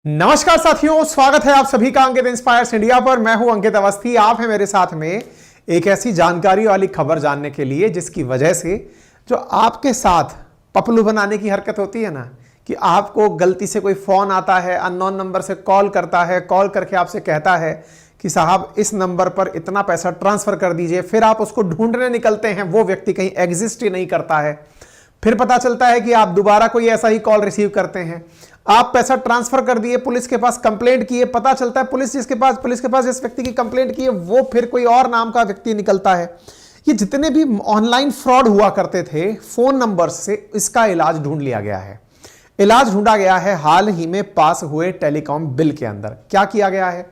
नमस्कार साथियों, स्वागत है आप सभी का अंकित इंस्पायर्स इंडिया पर। मैं हूं अंकित अवस्थी। आप हैं मेरे साथ में एक ऐसी जानकारी वाली खबर जानने के लिए जिसकी वजह से जो आपके साथ पपलू बनाने की हरकत होती है ना, कि आपको गलती से कोई फोन आता है, अननोन नंबर से कॉल करता है, कॉल करके आपसे कहता है कि साहब इस नंबर पर इतना पैसा ट्रांसफर कर दीजिए, फिर आप उसको ढूंढने निकलते हैं, वो व्यक्ति कहीं एग्जिस्ट ही नहीं करता है। फिर पता चलता है कि आप दोबारा कोई ऐसा ही कॉल रिसीव करते हैं, आप पैसा ट्रांसफर कर दिए, पुलिस के पास कंप्लेंट किए, पता चलता है पुलिस के पास जिस व्यक्ति की कंप्लेंट की है वो फिर कोई और नाम का व्यक्ति निकलता है। ये जितने भी ऑनलाइन फ्रॉड हुआ करते थे फोन नंबर से, इसका इलाज ढूंढ लिया गया है। इलाज ढूंढा गया है हाल ही में पास हुए टेलीकॉम बिल के अंदर। क्या किया गया है?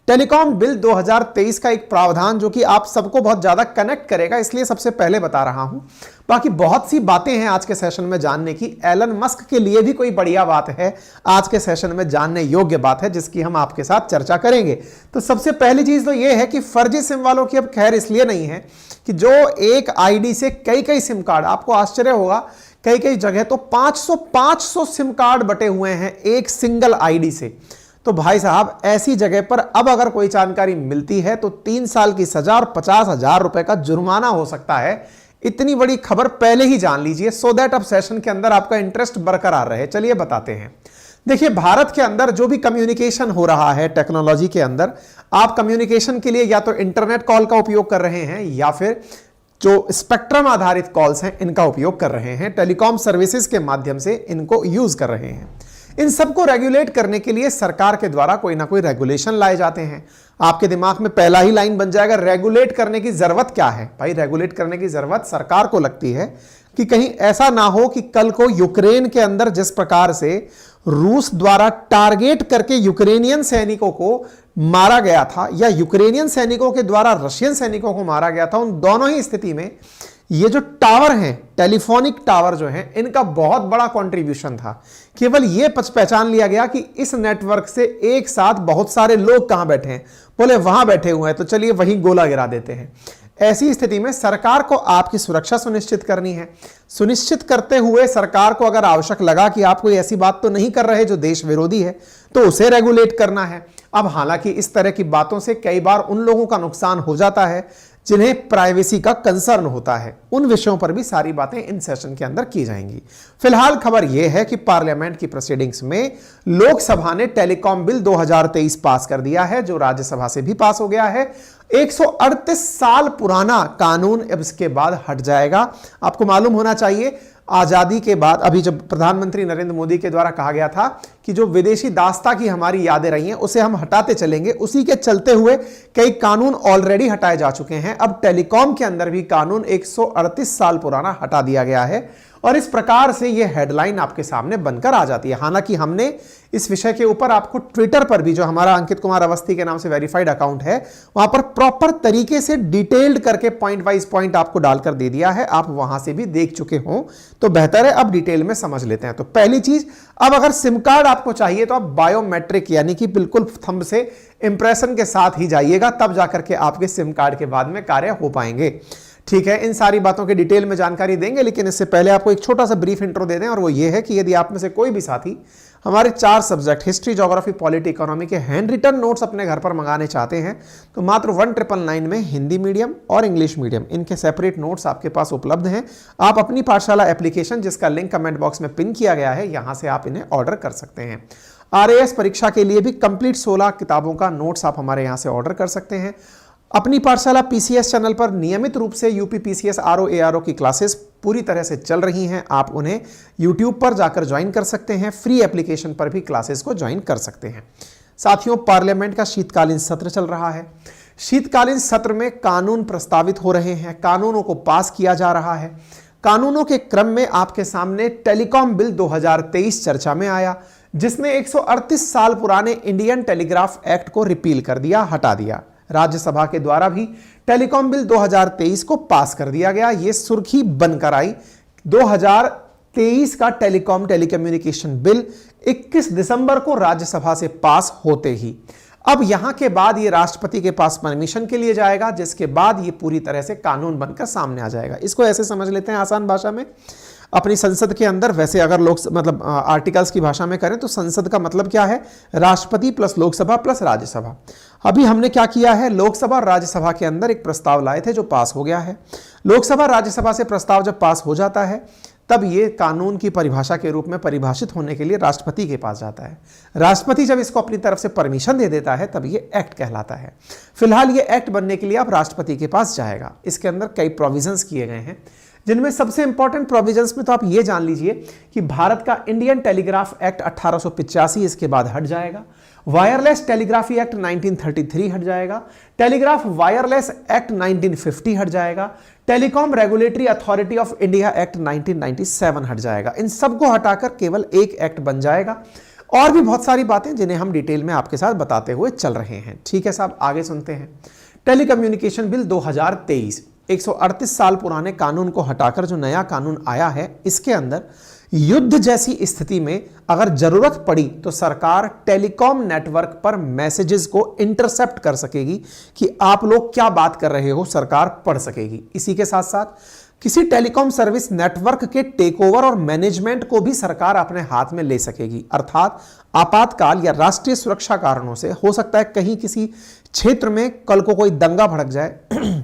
टेलीकॉम बिल 2023 का एक प्रावधान जो कि आप सबको बहुत ज्यादा कनेक्ट करेगा, इसलिए सबसे पहले बता रहा हूं। बाकी बहुत सी बातें हैं आज के सेशन में जानने की। एलन मस्क के लिए भी कोई बढ़िया बात है आज के सेशन में, जानने योग्य बात है जिसकी हम आपके साथ चर्चा करेंगे। तो सबसे पहली चीज तो यह है कि फर्जी सिम वालों की अब खैर इसलिए नहीं है कि जो एक आईडी से कई सिम कार्ड, आपको आश्चर्य होगा कई जगह तो 500 सिम कार्ड बटे हुए हैं एक सिंगल आईडी से। तो भाई साहब ऐसी जगह पर अब अगर कोई जानकारी मिलती है तो 3 साल की सजा और 50,000 रुपए का जुर्माना हो सकता है। इतनी बड़ी खबर पहले ही जान लीजिए, सो दैट अब सेशन के अंदर आपका इंटरेस्ट बरकरार रहे। चलिए बताते हैं। देखिए, भारत के अंदर जो भी कम्युनिकेशन हो रहा है टेक्नोलॉजी के अंदर, आप कम्युनिकेशन के लिए या तो इंटरनेट कॉल का उपयोग कर रहे हैं या फिर जो स्पेक्ट्रम आधारित कॉल्स हैं इनका उपयोग कर रहे हैं, टेलीकॉम सर्विसेज के माध्यम से इनको यूज कर रहे हैं। इन सबको रेगुलेट करने के लिए सरकार के द्वारा कोई ना कोई रेगुलेशन लाए जाते हैं। आपके दिमाग में पहला ही लाइन बन जाएगा, रेगुलेट करने की जरूरत क्या है? भाई रेगुलेट करने की जरूरत सरकार को लगती है कि कहीं ऐसा ना हो कि कल को यूक्रेन के अंदर जिस प्रकार से रूस द्वारा टारगेट करके यूक्रेनियन सैनिकों को मारा गया था या यूक्रेनियन सैनिकों के द्वारा रशियन सैनिकों को मारा गया था, उन दोनों ही स्थिति में ये जो टावर हैं, टेलीफोनिक टावर जो हैं, इनका बहुत बड़ा कंट्रीब्यूशन था। केवल ये पहचान लिया गया कि इस नेटवर्क से एक साथ बहुत सारे लोग कहां बैठे हैं, बोले वहां बैठे हुए हैं, तो चलिए वहीं गोला गिरा देते हैं। ऐसी स्थिति में सरकार को आपकी सुरक्षा सुनिश्चित करनी है। सुनिश्चित करते हुए सरकार को अगर आवश्यक लगा कि आप कोई ऐसी बात तो नहीं कर रहे जो देश विरोधी है, तो उसे रेगुलेट करना है। अब हालांकि इस तरह की बातों से कई बार उन लोगों का नुकसान हो जाता है जिन्हें प्राइवेसी का कंसर्न होता है। उन विषयों पर भी सारी बातें इन सेशन के अंदर की जाएंगी। फिलहाल खबर यह है कि पार्लियामेंट की प्रोसीडिंग्स में लोकसभा ने टेलीकॉम बिल 2023 पास कर दिया है, जो राज्यसभा से भी पास हो गया है। 138 साल पुराना कानून अब इसके बाद हट जाएगा। आपको मालूम होना चाहिए, आजादी के बाद अभी जब प्रधानमंत्री नरेंद्र मोदी के द्वारा कहा गया था कि जो विदेशी दास्ता की हमारी यादें रही हैं उसे हम हटाते चलेंगे, उसी के चलते हुए कई कानून ऑलरेडी हटाए जा चुके हैं। अब टेलीकॉम के अंदर भी कानून 138 साल पुराना हटा दिया गया है और इस प्रकार से यह हेडलाइन आपके सामने बनकर आ जाती है। हालांकि हमने इस विषय के ऊपर आपको ट्विटर पर भी, जो हमारा अंकित कुमार अवस्थी के नाम से वेरीफाइड अकाउंट है, वहां पर प्रॉपर तरीके से डिटेल्ड करके पॉइंट वाइज पॉइंट आपको डालकर दे दिया है। आप वहां से भी देख चुके हो तो बेहतर है अब डिटेल में समझ लेते हैं। तो पहली चीज, अब अगर सिम कार्ड आपको चाहिए तो आप बायोमेट्रिक यानी कि बिल्कुल थंब से इंप्रेशन के साथ ही जाइएगा, तब जाकर के आपके सिम कार्ड के बाद में कार्य हो पाएंगे। ठीक है, इन सारी बातों के डिटेल में जानकारी देंगे, लेकिन इससे पहले आपको एक छोटा सा ब्रीफ इंट्रो दे दें, और वो ये है कि यदि आप में से कोई भी साथी हमारे 4 subject history, geography, polity, economy के हैंड रिटन नोट्स अपने घर पर मंगाने चाहते हैं तो मात्र 1999 में हिंदी मीडियम और इंग्लिश मीडियम इनके सेपरेट नोट्स आपके पास उपलब्ध हैं। आप अपनी पाठशाला एप्लीकेशन, जिसका लिंक कमेंट बॉक्स में पिन किया गया है, यहां से आप इन्हें ऑर्डर कर सकते हैं। RAS परीक्षा के लिए भी कंप्लीट 16 किताबों का नोट्स आप हमारे यहां से ऑर्डर कर सकते हैं। अपनी पाठशाला PCS चैनल पर नियमित रूप से यूपी PCS RO ARO की क्लासेस पूरी तरह से चल रही हैं। आप उन्हें YouTube पर जाकर ज्वाइन कर सकते हैं, फ्री एप्लीकेशन पर भी क्लासेस को ज्वाइन कर सकते हैं। साथियों, पार्लियामेंट का शीतकालीन सत्र चल रहा है। शीतकालीन सत्र में कानून प्रस्तावित हो रहे हैं, कानूनों को पास किया जा रहा है। कानूनों के क्रम में आपके सामने टेलीकॉम बिल 2023 चर्चा में आया, जिसने 138 साल पुराने इंडियन टेलीग्राफ एक्ट को रिपील कर दिया, हटा दिया। राज्यसभा के द्वारा भी टेलीकॉम बिल 2023 को पास कर दिया गया। यह सुर्खी बनकर आई। 2023 का टेलीकम्युनिकेशन बिल 21 दिसंबर को राज्यसभा से पास होते ही अब यहां के बाद यह राष्ट्रपति के पास परमिशन के लिए जाएगा, जिसके बाद यह पूरी तरह से कानून बनकर सामने आ जाएगा। इसको ऐसे समझ लेते हैं आसान भाषा में, अपनी संसद के अंदर। वैसे अगर लोक मतलब आर्टिकल्स की भाषा में करें तो संसद का मतलब क्या है, राष्ट्रपति प्लस लोकसभा प्लस राज्यसभा। अभी हमने क्या किया है, लोकसभा और राज्यसभा के अंदर एक प्रस्ताव लाए थे जो पास हो गया है। लोकसभा राज्यसभा से प्रस्ताव जब पास हो जाता है तब ये कानून की परिभाषा के रूप में परिभाषित होने के लिए राष्ट्रपति के पास जाता है। राष्ट्रपति जब इसको अपनी तरफ से परमिशन दे देता है तब ये एक्ट कहलाता है। फिलहाल ये एक्ट बनने के लिए अब राष्ट्रपति के पास जाएगा। इसके अंदर कई प्रोविजंस किए गए हैं, जिनमें सबसे इंपॉर्टेंट प्रोविजंस में तो आप ये जान लीजिए कि भारत का इंडियन टेलीग्राफ एक्ट 1885 इसके बाद हट जाएगा, वायरलेस टेलीग्राफी एक्ट 1933 हट जाएगा, टेलीग्राफ वायरलेस एक्ट 1950 हट जाएगा, telecom regulatory authority of India act 1997 हट जाएगा। इन सबको हटाकर केवल एक एक्ट बन जाएगा। और भी बहुत सारी बातें जिन्हें हम डिटेल में आपके साथ बताते हुए चल रहे हैं। ठीक है साहब, आगे सुनते हैं। टेलीकम्युनिकेशन बिल 2023 138 साल पुराने कानून को हटाकर जो नया कानून आया है, इसके अंदर युद्ध जैसी स्थिति में अगर जरूरत पड़ी तो सरकार टेलीकॉम नेटवर्क पर मैसेजेस को इंटरसेप्ट कर सकेगी कि आप लोग क्या बात कर रहे हो, सरकार पढ़ सकेगी। इसी के साथ साथ किसी टेलीकॉम सर्विस नेटवर्क के टेकओवर और मैनेजमेंट को भी सरकार अपने हाथ में ले सकेगी। अर्थात आपातकाल या राष्ट्रीय सुरक्षा कारणों से हो सकता है कहीं किसी क्षेत्र में कल को कोई दंगा भड़क जाए,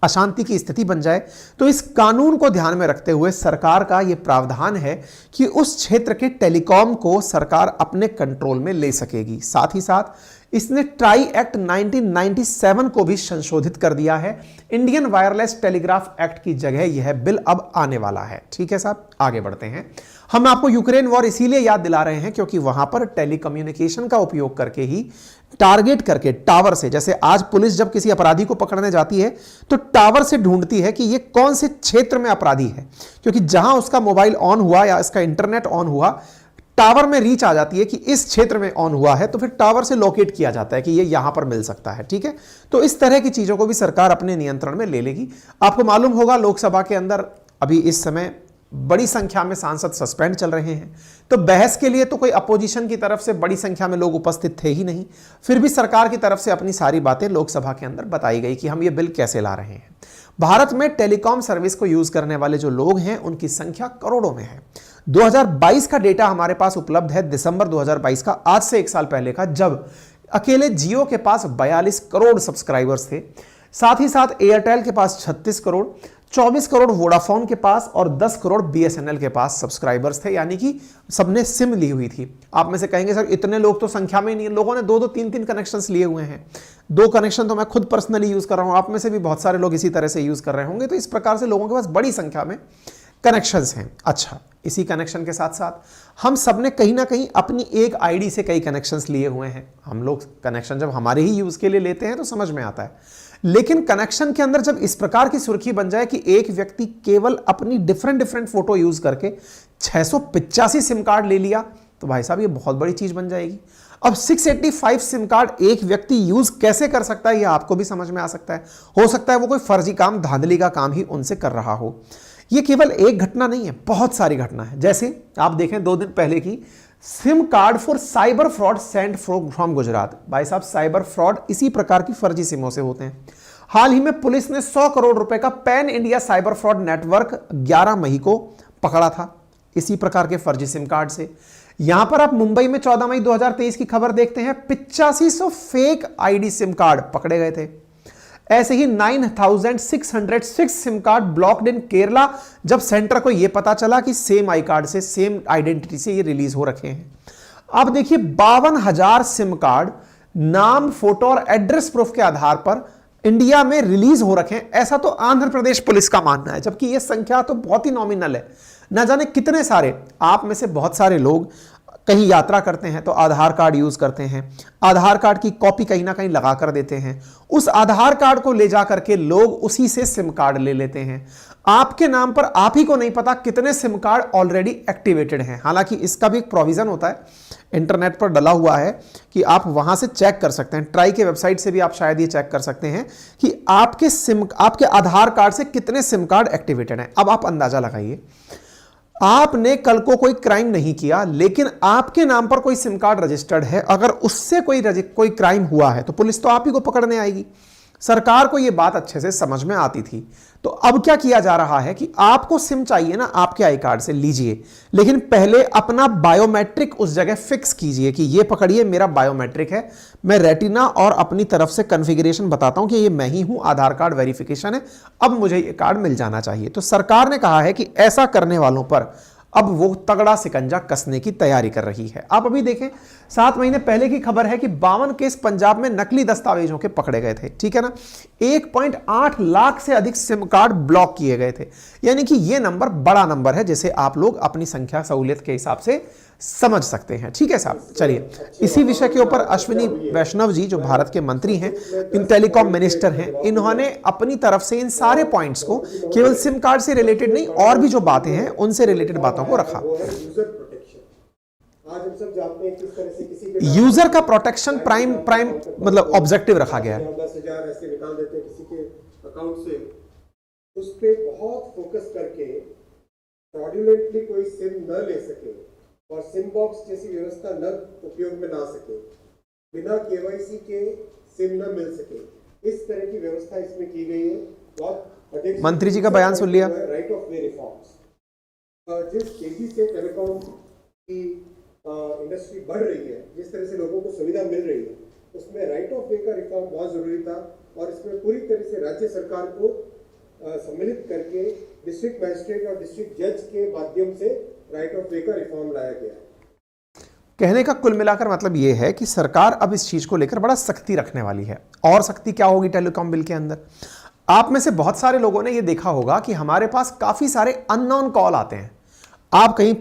अशांति की स्थिति बन जाए, तो इस कानून को ध्यान में रखते हुए सरकार का यह प्रावधान है कि उस क्षेत्र के टेलीकॉम को सरकार अपने कंट्रोल में ले सकेगी। साथ ही साथ इसने ट्राई एक्ट 1997 को भी संशोधित कर दिया है। इंडियन वायरलेस टेलीग्राफ एक्ट की जगह यह बिल अब आने वाला है। ठीक है साहब, आगे बढ़ते हैं। हम आपको यूक्रेन वॉर इसीलिए याद दिला रहे हैं क्योंकि वहां पर टेलीकम्युनिकेशन का उपयोग करके ही टारगेट करके टावर से, जैसे आज पुलिस जब किसी अपराधी को पकड़ने जाती है तो टावर से ढूंढती है कि ये कौन से क्षेत्र में अपराधी है, क्योंकि जहां उसका मोबाइल ऑन हुआ या इसका इंटरनेट ऑन हुआ, टावर में रीच आ जाती है कि इस क्षेत्र में ऑन हुआ है, तो फिर टावर से लोकेट किया जाता है कि ये यहां पर मिल सकता है। ठीक है, तो इस तरह की चीजों को भी सरकार अपने नियंत्रण में ले लेगी। आपको मालूम होगा लोकसभा के अंदर अभी इस समय बड़ी संख्या में सांसद सस्पेंड चल रहे हैं, तो बहस के लिए तो कोई अपोजिशन की तरफ से बड़ी संख्या में लोग उपस्थित थे ही नहीं, फिर भी सरकार की तरफ से अपनी सारी बातें लोकसभा के अंदर बताई गई कि हम ये बिल कैसे ला रहे हैं। भारत में टेलीकॉम सर्विस को यूज करने वाले जो लोग हैं उनकी संख्या करोड़ों में है। 2022 का डेटा हमारे पास उपलब्ध है, दिसंबर 2022 का, आज से एक साल पहले का, जब अकेले जियो के पास 42 करोड़ सब्सक्राइबर्स थे। साथ ही साथ एयरटेल के पास 36 करोड़, 24 करोड़ वोडाफोन के पास और 10 करोड़ बीएसएनएल के पास सब्सक्राइबर्स थे, यानी कि सबने सिम ली हुई थी। आप में से कहेंगे सर इतने लोग तो संख्या में ही नहीं है, लोगों ने 2-2 3-3 कनेक्शंस लिए हुए हैं। 2 कनेक्शन तो मैं खुद पर्सनली यूज कर रहा हूं, आप में से भी बहुत सारे लोग इसी तरह से यूज कर रहे होंगे। तो इस प्रकार से लोगों के पास बड़ी संख्या में कनेक्शंस हैं। अच्छा, इसी कनेक्शन के साथ साथ हम सब ने कहीं ना कहीं अपनी एक आईडी से कई कनेक्शंस लिए हुए हैं। हम लोग कनेक्शन जब हमारे ही यूज के लिए लेते हैं तो समझ में आता है, लेकिन कनेक्शन के अंदर जब इस प्रकार की सुर्खी बन जाए कि एक व्यक्ति केवल अपनी डिफरेंट फोटो यूज करके 685 सिम कार्ड ले लिया, तो भाई साहब ये बहुत बड़ी चीज बन जाएगी। अब 685 सिम कार्ड एक व्यक्ति यूज कैसे कर सकता है, यह आपको भी समझ में आ सकता है। हो सकता है वो कोई फर्जी काम, धांधली का काम ही उनसे कर रहा हो। ये केवल एक घटना नहीं है, बहुत सारी घटना है। जैसे आप देखें 2 दिन पहले की SIM card for cyber fraud send from Gujarat. भाई साहब साइबर फ्रॉड इसी प्रकार की फर्जी सिमों से होते हैं। हाल ही में पुलिस ने 100 करोड़ रुपए का pan India cyber fraud network 11 मई को पकड़ा था, इसी प्रकार के फर्जी सिम कार्ड से। यहां पर आप मुंबई में 14 मई 2023 की खबर देखते हैं, 8500 फेक आईडी सिम कार्ड पकड़े गए थे। ऐसे ही 9606 सिम कार्ड ब्लॉक्ड इन केरला, जब सेंटर को यह पता चला कि सेम आई कार्ड से, सेम आइडेंटिटी से ये रिलीज हो रखे हैं। अब देखिए 52,000 सिम कार्ड नाम, फोटो और एड्रेस प्रूफ के आधार पर इंडिया में रिलीज हो रखे हैं, ऐसा तो आंध्र प्रदेश पुलिस का मानना है, जबकि यह संख्या तो बहुत ही नॉमिनल है। ना जाने कितने सारे, आप में से बहुत सारे लोग कहीं यात्रा करते हैं तो आधार कार्ड यूज करते हैं, आधार कार्ड की कॉपी कहीं ना कहीं लगा कर देते हैं, उस आधार कार्ड को ले जा करके लोग उसी से सिम कार्ड ले लेते हैं। आपके नाम पर आप ही को नहीं पता कितने सिम कार्ड ऑलरेडी एक्टिवेटेड हैं। हालांकि इसका भी एक प्रोविजन होता है, इंटरनेट पर डला हुआ है कि आप वहां से चेक कर सकते हैं, ट्राई के वेबसाइट से भी आप शायद ये चेक कर सकते हैं कि आपके आधार कार्ड से कितने सिम कार्ड एक्टिवेटेड हैं। अब आप अंदाजा लगाइए, आपने कल को कोई क्राइम नहीं किया, लेकिन आपके नाम पर कोई सिम कार्ड रजिस्टर्ड है, अगर उससे कोई क्राइम हुआ है तो पुलिस तो आप ही को पकड़ने आएगी। सरकार को यह बात अच्छे से समझ में आती थी। तो अब क्या किया जा रहा है कि आपको सिम चाहिए ना, आपके आई कार्ड से लीजिए, लेकिन पहले अपना बायोमेट्रिक उस जगह फिक्स कीजिए कि ये पकड़िए मेरा बायोमेट्रिक है, मैं रेटिना और अपनी तरफ से कॉन्फ़िगरेशन बताता हूं कि ये मैं ही हूं, आधार कार्ड वेरिफिकेशन है, अब मुझे ये कार्ड मिल जाना चाहिए। तो सरकार ने कहा है कि ऐसा करने वालों पर अब वो तगड़ा सिकंजा कसने की तैयारी कर रही है। आप अभी देखें, 7 महीने पहले की खबर है कि 52 केस पंजाब में नकली दस्तावेजों के पकड़े गए थे, ठीक है ना। 1.8 लाख से अधिक सिम कार्ड ब्लॉक किए गए थे। यानी कि ये नंबर बड़ा नंबर है, जिसे आप लोग अपनी संख्या सहूलियत के हिसाब से समझ सकते हैं। ठीक है साहब, चलिए इसी विषय के ऊपर अश्विनी वैष्णव जी जो भारत के मंत्री हैं, इन टेलीकॉम मिनिस्टर हैं, इन्होंने अपनी तरफ से इन सारे पॉइंट्स को केवल सिम कार्ड से रिलेटेड नहीं और भी जो बातें हैं उनसे रिलेटेड बातों को रखा। आज हम सब जानते हैं किस तरह से किसी के यूजर का प्रोटेक्शन प्राइम मतलब ऑब्जेक्टिव रखा गया है। 10,000 ऐसे निकाल देते हैं किसी के अकाउंट से, उस पे बहुत फोकस करके फ्रॉडुलेंटली कोई सिम न ले सके और सिम बॉक्स जैसी व्यवस्था न उपयोग में ना सके, बिना केवाईसी के सिम न मिल सके, इस तरह की व्यवस्था इसमें की गई है। बहुत मंत्री जी का बयान सुन लिया। राइट ऑफ वे रिफॉर्म्स, जिस तेजी से टेलीकॉम की इंडस्ट्री बढ़ रही है, जिस तरह से लोगों को सुविधा मिल रही है, उसमें राइट ऑफ वे का रिफॉर्म बहुत जरूरी था और इसमें पूरी तरह से राज्य सरकार को सम्मिलित करके डिस्ट्रिक्ट मजिस्ट्रेट और डिस्ट्रिक्ट जज के माध्यम से राइट ऑफ वे का रिफॉर्म लाया गया है। कहने का कुल मिलाकर मतलब यह है कि सरकार अब इस चीज को लेकर बड़ा सख्ती रखने वाली है। और सख्ती क्या होगी टेलीकॉम बिल के अंदर? आप में से बहुत सारे लोगों ने यह देखा होगा कि हमारे पास काफी सारे अननोन कॉल आते हैं। आप कहीं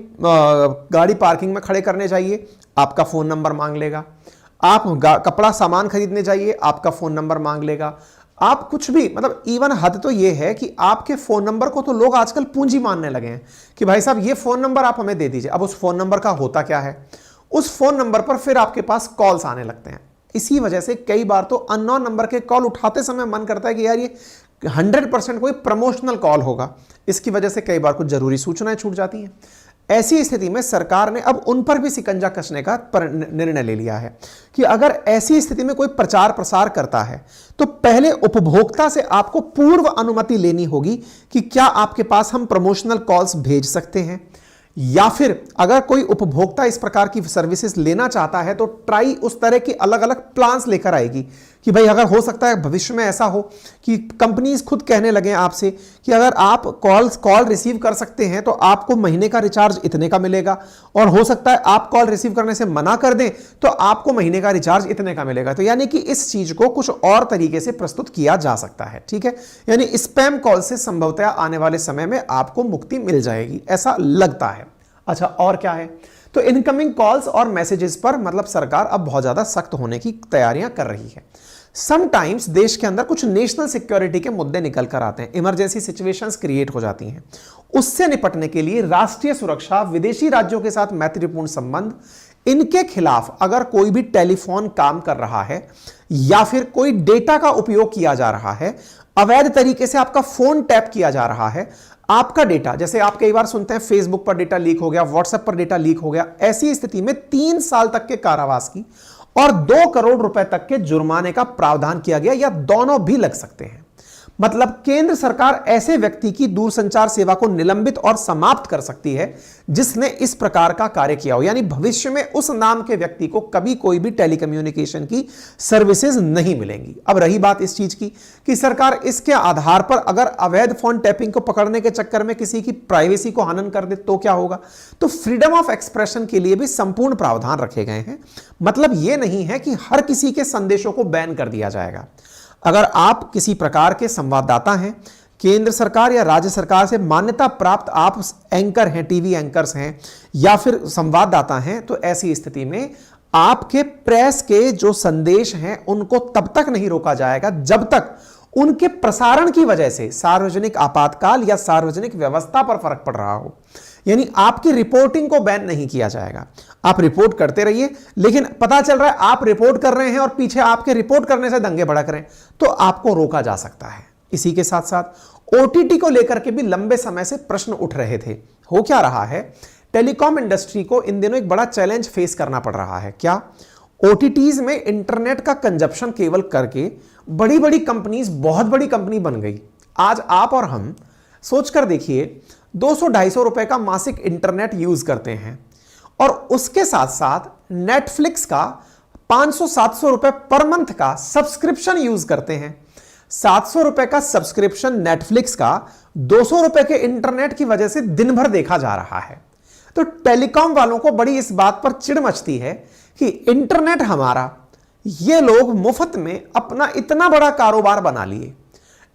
गाड़ी पार्किंग में खड़े करने जाइए, आपका फोन नंबर मांग लेगा। आप कपड़ा सामान खरीदने जाइए, आपका फोन नंबर मांग लेगा। आप कुछ भी, मतलब इवन हद तो यह है कि आपके फोन नंबर को तो लोग आजकल पूंजी मानने लगे हैं कि भाई साहब ये फोन नंबर आप हमें दे दीजिए। अब उस फोन नंबर का होता क्या है, उस फोन नंबर पर फिर आपके पास कॉल्स आने लगते हैं। इसी वजह से कई बार तो अननोन नंबर के कॉल उठाते समय मन करता है कि यार ये 100% कोई प्रमोशनल कॉल होगा। इसकी वजह से कई बार कुछ जरूरी सूचनाएं छूट जाती हैं। ऐसी स्थिति में सरकार ने अब उन पर भी सिकंजा कसने का निर्णय ले लिया है कि अगर ऐसी स्थिति में कोई प्रचार प्रसार करता है तो पहले उपभोक्ता से आपको पूर्व अनुमति लेनी होगी कि क्या आपके पास हम प्रमोशनल कॉल्स भेज सकते हैं, या फिर अगर कोई उपभोक्ता इस प्रकार की सर्विसेज लेना चाहता है तो ट्राई उस तरह के अलग अलग प्लान्स लेकर आएगी कि भाई अगर हो सकता है भविष्य में ऐसा हो कि कंपनीज खुद कहने लगे आपसे कि अगर आप कॉल रिसीव कर सकते हैं तो आपको महीने का रिचार्ज इतने का मिलेगा, और हो सकता है आप कॉल रिसीव करने से मना कर दें तो आपको महीने का रिचार्ज इतने का मिलेगा। तो यानी कि इस चीज को कुछ और तरीके से प्रस्तुत किया जा सकता है। ठीक है, यानी स्पैम कॉल से संभवतः आने वाले समय में आपको मुक्ति मिल जाएगी, ऐसा लगता है। अच्छा, और क्या है? तो इनकमिंग कॉल्स और मैसेजेस पर मतलब सरकार अब बहुत ज्यादा सख्त होने की तैयारियां कर रही है। समटाइम्स देश के अंदर कुछ नेशनल सिक्योरिटी के मुद्दे निकल कर आते हैं, इमरजेंसी सिचुएशंस क्रिएट हो जाती हैं। उससे निपटने के लिए राष्ट्रीय सुरक्षा, विदेशी राज्यों के साथ मैत्रीपूर्ण संबंध, इनके खिलाफ अगर कोई भी टेलीफोन काम कर रहा है या फिर कोई डेटा का उपयोग किया जा रहा है, अवैध तरीके से आपका फोन टैप किया जा रहा है, आपका डेटा, जैसे आप कई बार सुनते हैं फेसबुक पर डेटा लीक हो गया, व्हाट्सएप पर डेटा लीक हो गया, ऐसी स्थिति में 3 साल तक के कारावास की और 2 करोड़ रुपए तक के जुर्माने का प्रावधान किया गया, या दोनों भी लग सकते हैं। मतलब केंद्र सरकार ऐसे व्यक्ति की दूरसंचार सेवा को निलंबित और समाप्त कर सकती है जिसने इस प्रकार का कार्य किया हो, यानी भविष्य में उस नाम के व्यक्ति को कभी कोई भी टेलीकम्युनिकेशन की सर्विसेज नहीं मिलेंगी। अब रही बात इस चीज की कि सरकार इसके आधार पर अगर अवैध फोन टैपिंग को पकड़ने के चक्कर में किसी की प्राइवेसी को हनन कर दे तो क्या होगा? तो फ्रीडम ऑफ एक्सप्रेशन के लिए भी संपूर्ण प्रावधान रखे गए हैं। मतलब यह नहीं है कि हर किसी के संदेशों को बैन कर दिया जाएगा। अगर आप किसी प्रकार के संवाददाता हैं, केंद्र सरकार या राज्य सरकार से मान्यता प्राप्त आप एंकर हैं, टीवी एंकर्स हैं या फिर संवाददाता हैं, तो ऐसी स्थिति में आपके प्रेस के जो संदेश हैं उनको तब तक नहीं रोका जाएगा जब तक उनके प्रसारण की वजह से सार्वजनिक आपातकाल या सार्वजनिक व्यवस्था पर फर्क पड़ रहा हो। यानी आपकी रिपोर्टिंग को बैन नहीं किया जाएगा। आप रिपोर्ट करते रहिए, लेकिन पता चल रहा है आप रिपोर्ट कर रहे हैं और पीछे आपके रिपोर्ट करने से दंगे भड़क रहे हैं तो आपको रोका जा सकता है। इसी के साथ साथ ओटीटी को लेकर के भी लंबे समय से प्रश्न उठ रहे थे। हो क्या रहा है, टेलीकॉम इंडस्ट्री को इन दिनों एक बड़ा चैलेंज फेस करना पड़ रहा है। क्या? ओटीटीज में इंटरनेट का कंजप्शन केवल करके बड़ी बड़ी कंपनीज बहुत बड़ी कंपनी बन गई। आज आप और हम सोचकर देखिए, 200-250 रुपए का मासिक इंटरनेट यूज करते हैं और उसके साथ साथ नेटफ्लिक्स का 500-700 रुपए पर मंथ का सब्सक्रिप्शन यूज करते हैं। 700 रुपए का सब्सक्रिप्शन नेटफ्लिक्स का 200 रुपए के इंटरनेट की वजह से दिन भर देखा जा रहा है। तो टेलीकॉम वालों को बड़ी इस बात पर चिढ़ मचती है कि इंटरनेट हमारा, ये लोग मुफ्त में अपना इतना बड़ा कारोबार बना लिए।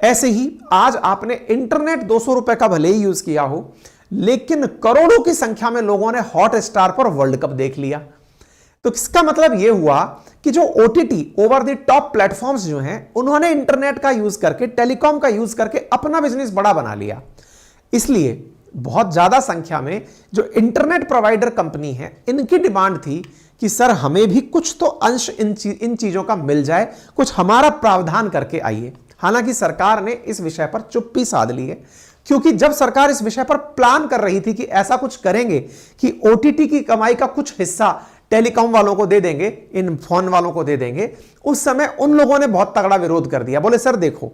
ऐसे ही आज आपने इंटरनेट 200 रुपए का भले ही यूज किया हो, लेकिन करोड़ों की संख्या में लोगों ने हॉटस्टार पर वर्ल्ड कप देख लिया। तो इसका मतलब यह हुआ कि जो OTT over the top platforms जो हैं, उन्होंने इंटरनेट का यूज करके, टेलीकॉम का यूज करके अपना बिजनेस बड़ा बना लिया। इसलिए बहुत ज्यादा संख्या में जो इंटरनेट प्रोवाइडर कंपनी है, इनकी डिमांड थी कि सर हमें भी कुछ तो अंश इन चीजों का मिल जाए, कुछ हमारा प्रावधान करके आइए। हालांकि सरकार ने इस विषय पर चुप्पी साध ली है, क्योंकि जब सरकार इस विषय पर प्लान कर रही थी कि ऐसा कुछ करेंगे कि ओटीटी की कमाई का कुछ हिस्सा टेलीकॉम वालों को दे देंगे, इन फोन वालों को दे देंगे, उस समय उन लोगों ने बहुत तगड़ा विरोध कर दिया। बोले सर देखो,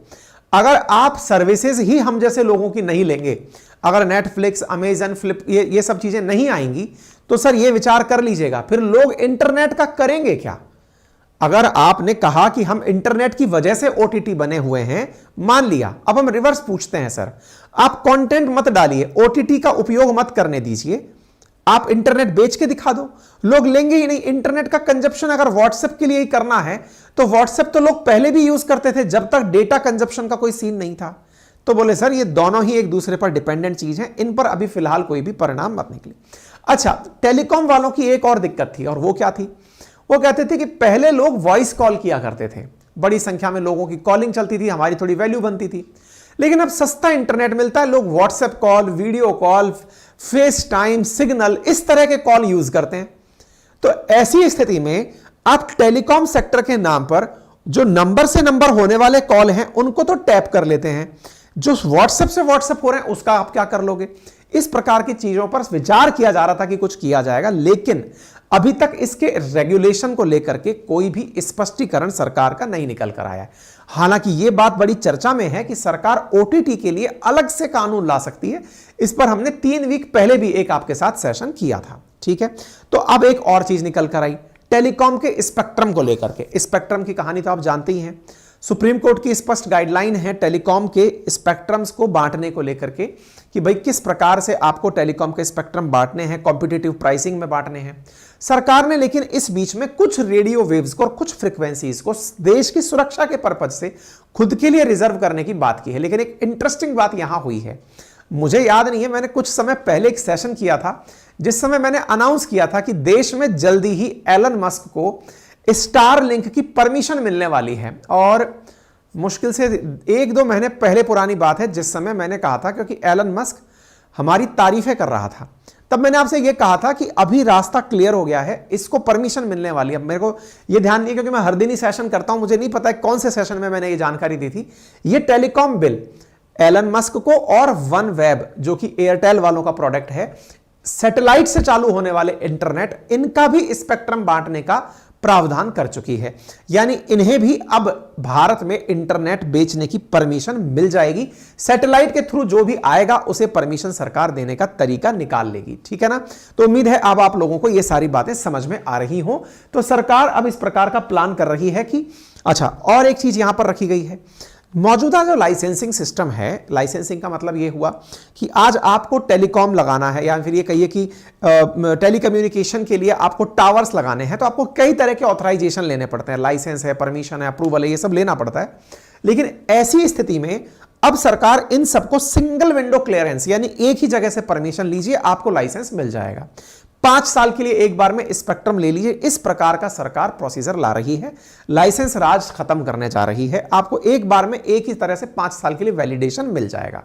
अगर आप सर्विसेज ही हम जैसे लोगों की नहीं लेंगे, अगर नेटफ्लिक्स, अमेजन, फ्लिप ये सब चीजें नहीं आएंगी, तो सर ये विचार कर लीजिएगा फिर लोग इंटरनेट का करेंगे क्या। अगर आपने कहा कि हम इंटरनेट की वजह से ओटीटी बने हुए हैं, मान लिया, अब हम रिवर्स पूछते हैं सर, आप कंटेंट मत डालिए, ओटीटी का उपयोग मत करने दीजिए, आप इंटरनेट बेच के दिखा दो, लोग लेंगे ही नहीं। इंटरनेट का कंजप्शन अगर व्हाट्सएप के लिए ही करना है, तो व्हाट्सएप तो लोग पहले भी यूज करते थे जब तक डेटा कंजप्शन का कोई सीन नहीं था। तो बोले सर ये दोनों ही एक दूसरे पर डिपेंडेंट चीज है, इन पर अभी फिलहाल कोई भी परिणाम मत निकले। अच्छा, टेलीकॉम वालों की एक और दिक्कत थी, और वो क्या थी? वो कहते थे कि पहले लोग वॉइस कॉल किया करते थे, बड़ी संख्या में लोगों की कॉलिंग चलती थी, हमारी थोड़ी वैल्यू बनती थी। लेकिन अब सस्ता इंटरनेट मिलता है, लोग WhatsApp call, video call, face time, signal, इस तरह के कॉल यूज करते हैं। तो ऐसी स्थिति में आप टेलीकॉम सेक्टर के नाम पर जो नंबर से नंबर होने वाले कॉल हैं, उनको तो टैप कर लेते हैं, जो व्हाट्सएप से व्हाट्सएप हो रहे हैं उसका आप क्या कर लोगे? इस प्रकार की चीजों पर विचार किया जा रहा था कि कुछ किया जाएगा, लेकिन अभी तक इसके रेगुलेशन को लेकर के कोई भी स्पष्टीकरण सरकार का नहीं निकल कर आया है। हालांकि यह बात बड़ी चर्चा में है कि सरकार ओटीटी के लिए अलग से कानून ला सकती है। इस पर हमने 3 वीक पहले भी एक आपके साथ सेशन किया था, ठीक है। तो अब एक और चीज निकल कर आई टेलीकॉम के स्पेक्ट्रम को लेकर के। स्पेक्ट्रम की कहानी तो आप जानते ही हैं, सुप्रीम कोर्ट की स्पष्ट गाइडलाइन है टेलीकॉम के स्पेक्ट्रम्स को बांटने को लेकर के कि भाई किस प्रकार से आपको टेलीकॉम के स्पेक्ट्रम बांटने हैं, कॉम्पिटिटिव प्राइसिंग में बांटने हैं। सरकार ने लेकिन इस बीच में कुछ रेडियो वेव्स को और कुछ फ्रीक्वेंसीज को देश की सुरक्षा के पर्पज से खुद के लिए रिजर्व करने की बात की है। लेकिन एक इंटरेस्टिंग बात यहां हुई है, मुझे याद नहीं है, मैंने कुछ समय पहले एक सेशन किया था जिस समय मैंने अनाउंस किया था कि देश में जल्दी ही एलन मस्क को स्टार लिंक की परमिशन मिलने वाली है। और मुश्किल से 1-2 महीने पहले पुरानी बात है जिस समय मैंने कहा था, क्योंकि एलन मस्क हमारी तारीफें कर रहा था, तब मैंने आपसे यह कहा था कि अभी रास्ता क्लियर हो गया है, इसको परमिशन मिलने वाली है। अब मेरे को यह ध्यान नहीं, क्योंकि मैं हर दिन ही सेशन करता हूं, मुझे नहीं पता है कौन से सेशन में मैंने ये जानकारी दी थी। ये टेलीकॉम बिल एलन मस्क को और वन वेब, जो कि एयरटेल वालों का प्रोडक्ट है, सैटेलाइट से चालू होने वाले इंटरनेट, इनका भी स्पेक्ट्रम बांटने का प्रावधान कर चुकी है। यानी इन्हें भी अब भारत में इंटरनेट बेचने की परमिशन मिल जाएगी। सैटेलाइट के थ्रू जो भी आएगा उसे परमिशन सरकार देने का तरीका निकाल लेगी, ठीक है ना। तो उम्मीद है अब आप लोगों को ये सारी बातें समझ में आ रही हो। तो सरकार अब इस प्रकार का प्लान कर रही है कि अच्छा, और एक चीज यहां पर रखी गई है, मौजूदा जो लाइसेंसिंग सिस्टम है, लाइसेंसिंग का मतलब ये हुआ कि आज आपको टेलीकॉम लगाना है, या फिर ये कहिए कि टेलीकम्युनिकेशन के लिए आपको टावर्स लगाने हैं, तो आपको कई तरह के ऑथराइजेशन लेने पड़ते हैं, लाइसेंस है, परमिशन है, अप्रूवल है, ये सब लेना पड़ता है। लेकिन ऐसी स्थिति में अब सरकार इन सबको सिंगल विंडो क्लियरेंस, यानी एक ही जगह से परमिशन लीजिए, आपको लाइसेंस मिल जाएगा। 5 साल के लिए एक बार में स्पेक्ट्रम ले लीजिए, इस प्रकार का सरकार प्रोसीजर ला रही है। लाइसेंस राज खत्म करने जा रही है, आपको एक बार में एक ही तरह से 5 साल के लिए वैलिडेशन मिल जाएगा।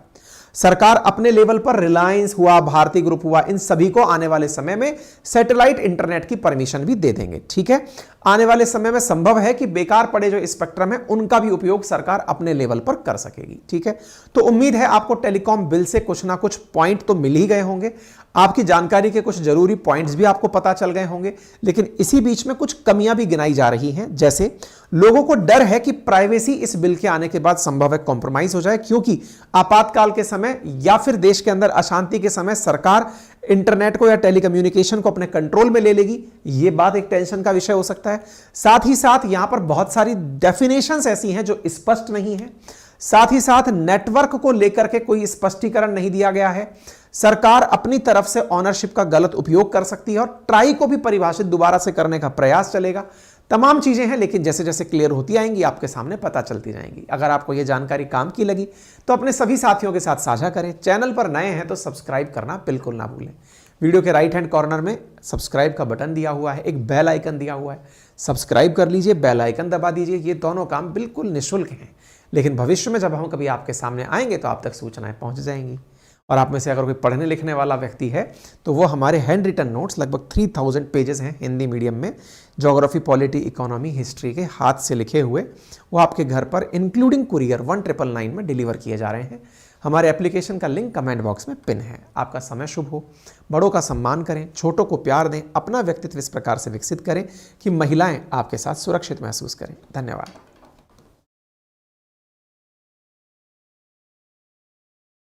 सरकार अपने लेवल पर रिलायंस हुआ, भारती ग्रुप हुआ, इन सभी को आने वाले समय में सैटेलाइट इंटरनेट की परमिशन भी दे देंगे, ठीक है। आने वाले समय में संभव है कि बेकार पड़े जो स्पेक्ट्रम है उनका भी उपयोग सरकार अपने लेवल पर कर सकेगी, ठीक है। तो उम्मीद है आपको टेलीकॉम बिल से कुछ ना कुछ पॉइंट तो मिल ही गए होंगे। आपकी जानकारी के कुछ जरूरी पॉइंट्स भी आपको पता चल गए होंगे, लेकिन इसी बीच में कुछ कमियां भी गिनाई जा रही हैं। जैसे लोगों को डर है कि प्राइवेसी इस बिल के आने के बाद संभव है कॉम्प्रोमाइज हो जाए, क्योंकि आपातकाल के समय या फिर देश के अंदर अशांति के समय सरकार इंटरनेट को या टेलीकम्युनिकेशन को अपने कंट्रोल में ले लेगी। यह बात एक टेंशन का विषय हो सकता है। साथ ही साथ यहां पर बहुत सारी डेफिनेशंस ऐसी हैं जो स्पष्ट नहीं है। साथ ही साथ नेटवर्क को लेकर के कोई स्पष्टीकरण नहीं दिया गया है। सरकार अपनी तरफ से ऑनरशिप का गलत उपयोग कर सकती है और ट्राई को भी परिभाषित दोबारा से करने का प्रयास चलेगा। तमाम चीजें हैं, लेकिन जैसे जैसे क्लियर होती आएंगी आपके सामने पता चलती जाएंगी। अगर आपको यह जानकारी काम की लगी तो अपने सभी साथियों के साथ साझा करें। चैनल पर नए हैं तो सब्सक्राइब करना बिल्कुल ना भूलें। वीडियो के राइट हैंड कॉर्नर में सब्सक्राइब का बटन दिया हुआ है, एक बेल आइकन दिया हुआ है, सब्सक्राइब कर लीजिए, बेल आइकन दबा दीजिए। ये दोनों काम बिल्कुल निःशुल्क हैं, लेकिन भविष्य में जब हम कभी आपके सामने आएंगे तो आप तक सूचनाएं पहुंच जाएंगी। और आप में से अगर कोई पढ़ने लिखने वाला व्यक्ति है तो वो हमारे हैंड रिटन नोट्स लगभग 3000 पेजेस हैं हिंदी मीडियम में, ज्योग्राफी, पॉलिटी, इकोनॉमी, हिस्ट्री के हाथ से लिखे हुए, वो आपके घर पर इंक्लूडिंग कुरियर 1999 में डिलीवर किए जा रहे हैं। हमारे एप्लीकेशन का लिंक कमेंट बॉक्स में पिन है। आपका समय शुभ हो। बड़ों का सम्मान करें, छोटों को प्यार दें, अपना व्यक्तित्व इस प्रकार से विकसित करें कि महिलाएं आपके साथ सुरक्षित महसूस करें। धन्यवाद।